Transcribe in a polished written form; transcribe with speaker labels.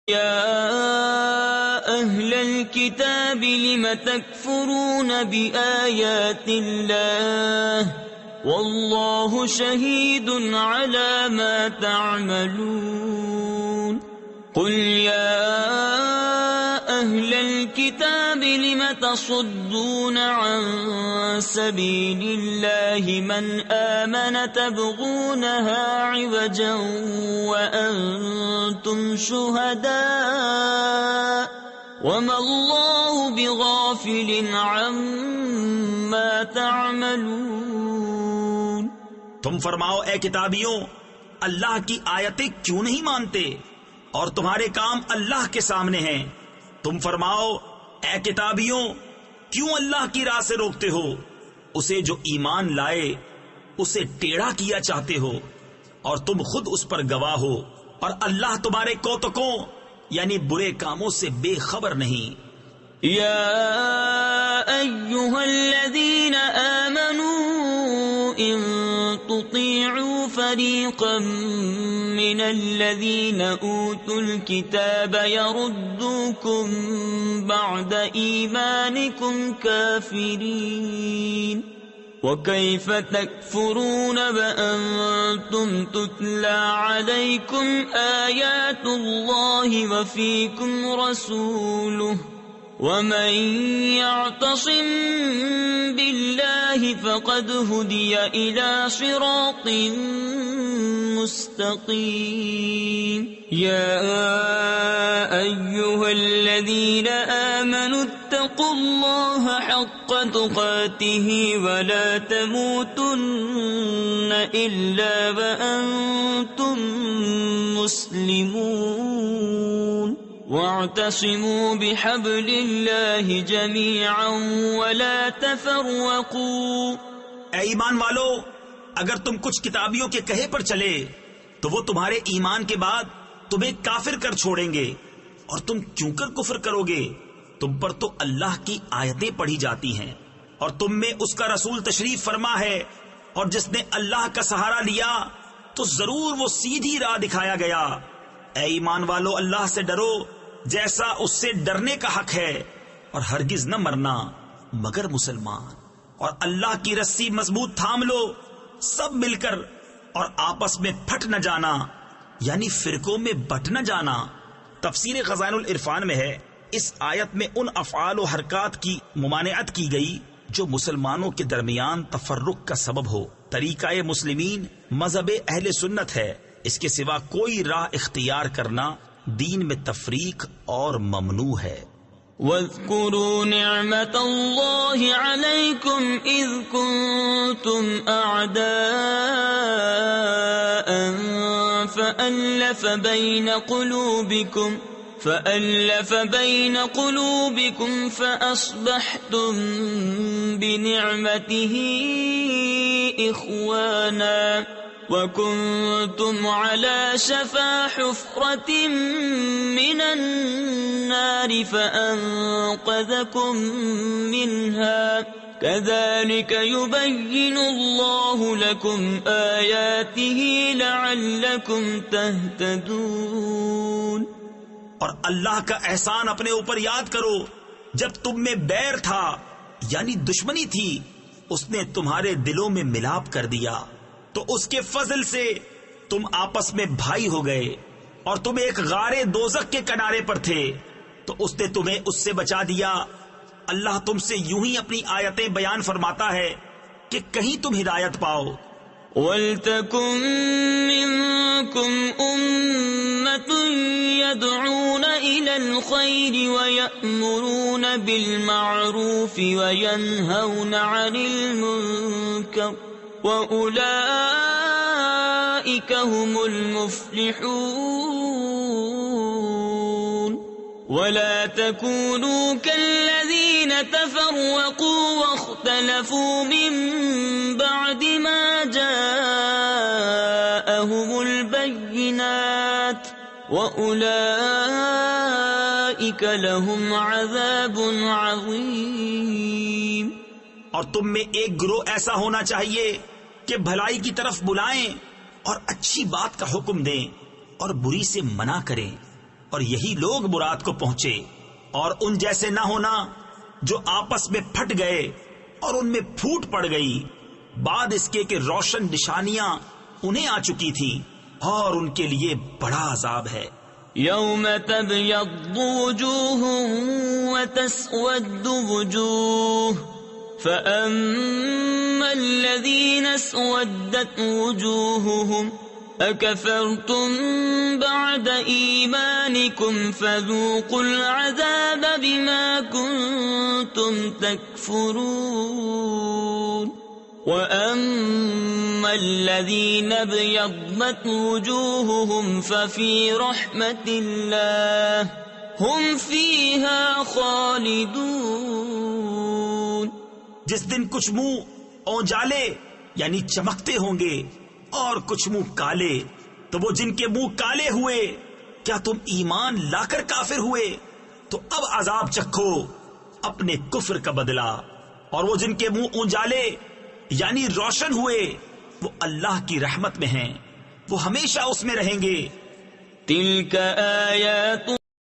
Speaker 1: يا أهل الكتاب لم تكفرون بآيات الله والله شهيد على ما تعملون قل يا أهل الكتاب لم تصدون عن سبيل الله من آمن تبغونها عوجا وأنتم شهداء وما الله بغافل عما تعملون۔
Speaker 2: تم فرماؤ اے کتابیوں، اللہ کی آیتیں کیوں نہیں مانتے اور تمہارے کام اللہ کے سامنے ہیں۔ تم فرماؤ اے کتابیوں، کیوں اللہ کی راہ سے روکتے ہو اسے جو ایمان لائے، اسے ٹیڑھا کیا چاہتے ہو اور تم خود اس پر گواہ ہو، اور اللہ تمہارے کوتکوں یعنی برے کاموں سے بے خبر نہیں۔
Speaker 1: یا ایھا الذین آمنوا ان تطیعوا فریقا من الذین اوتوا الکتاب یردوکم بعد ایمانکم کافرین وَكَيْفَ تَكْفُرُونَ وَأَنْتُمْ تُتْلَى عَلَيْكُمْ آيَاتُ اللَّهِ وَفِيكُمْ رَسُولُهُ وَمَنْ يَعْتَصِمْ بِاللَّهِ فَقَدْ هُدِيَ إِلَى صِرَاطٍ مُسْتَقِيمٍ يَا أَيُّهَا الَّذِينَ آمَنُوا اتقوا الله حق تقاته ولا تموتن إلا وأنتم مسلمون واعتصموا بحبل الله جميعا ولا تفرقوا۔
Speaker 2: اے ایمان والو، اگر تم کچھ کتابیوں کے کہے پر چلے تو وہ تمہارے ایمان کے بعد تمہیں کافر کر چھوڑیں گے، اور تم کیوں کر کفر کرو گے؟ تم پر تو اللہ کی آیتیں پڑھی جاتی ہیں اور تم میں اس کا رسول تشریف فرما ہے، اور جس نے اللہ کا سہارا لیا تو ضرور وہ سیدھی راہ دکھایا گیا۔ اے ایمان والو، اللہ سے ڈرو جیسا اس سے ڈرنے کا حق ہے، اور ہرگز نہ مرنا مگر مسلمان، اور اللہ کی رسی مضبوط تھام لو سب مل کر، اور آپس میں پھٹ نہ جانا یعنی فرقوں میں بٹ نہ جانا۔ تفسیر خزائن العرفان میں ہے، اس آیت میں ان افعال و حرکات کی ممانعت کی گئی جو مسلمانوں کے درمیان تفرق کا سبب ہو۔ طریقہ مسلمین مذہب اہل سنت ہے، اس کے سوا کوئی راہ اختیار کرنا دین میں تفریق اور ممنوع ہے۔
Speaker 1: واذکروا نعمت اللہ علیکم اذ کنتم اعداء فألف بين قلوبكم فأصبحتم بنعمته إخوانا وكنتم على شفا حفرة من النار فأنقذكم منها كذلك يبين الله لكم آياته لعلكم تهتدون۔
Speaker 2: اور اللہ کا احسان اپنے اوپر یاد کرو، جب تم میں بیر تھا یعنی دشمنی تھی، اس نے تمہارے دلوں میں ملاپ کر دیا، تو اس کے فضل سے تم آپس میں بھائی ہو گئے، اور تم ایک غار دوزخ کے کنارے پر تھے تو اس نے تمہیں اس سے بچا دیا۔ اللہ تم سے یوں ہی اپنی آیتیں بیان فرماتا ہے کہ کہیں تم ہدایت پاؤ۔
Speaker 1: وَلْتَكُن مِّنكُمْ أُمَّةٌ يَدْعُونَ إِلَى الْخَيْرِ وَيَأْمُرُونَ بِالْمَعْرُوفِ وَيَنْهَوْنَ عَنِ الْمُنكَرِ وَأُولَئِكَ هُمُ الْمُفْلِحُونَ۔ وَلَا تَكُونُوا كَالَّذِينَ تَفَرَّقُوا وَاخْتَلَفُوا مِن بَعْدِ مَا جَاءَهُمُ الْبَيِّنَاتُ وَأُولَئِكَ لَهُمْ عَذَابٌ عَظِيمٌ۔
Speaker 2: اور تم میں ایک گروہ ایسا ہونا چاہیے کہ بھلائی کی طرف بلائیں اور اچھی بات کا حکم دیں اور بری سے منع کریں، اور یہی لوگ مراد کو پہنچے، اور ان جیسے نہ ہونا جو آپس میں پھٹ گئے اور ان میں پھوٹ پڑ گئی بعد اس کے کہ روشن نشانیاں انہیں آ چکی تھی، اور ان کے لیے بڑا عذاب ہے۔
Speaker 1: یوم تبیض وجوہ وتسود وجوہ فأما الذین اسودت وجوہہم اکفرتم بعد ایمانکم فذوقوا العذاب بما کنتم تکفرون وَأَمَّا الَّذِينَ ابْيَضَّتْ وُجُوهُهُمْ فَفِي رَحْمَةِ اللَّهِ هُمْ فِيهَا خَالِدُونَ۔
Speaker 2: جس دن کچھ منہ اونجالے یعنی چمکتے ہوں گے اور کچھ منہ کالے، تو وہ جن کے منہ کالے ہوئے کیا تم ایمان لا کر کافر ہوئے؟ تو اب عذاب چکھو اپنے کفر کا بدلہ، اور وہ جن کے منہ اونجالے یعنی روشن ہوئے وہ اللہ کی رحمت میں ہیں، وہ ہمیشہ اس میں رہیں گے۔
Speaker 1: تلک آیات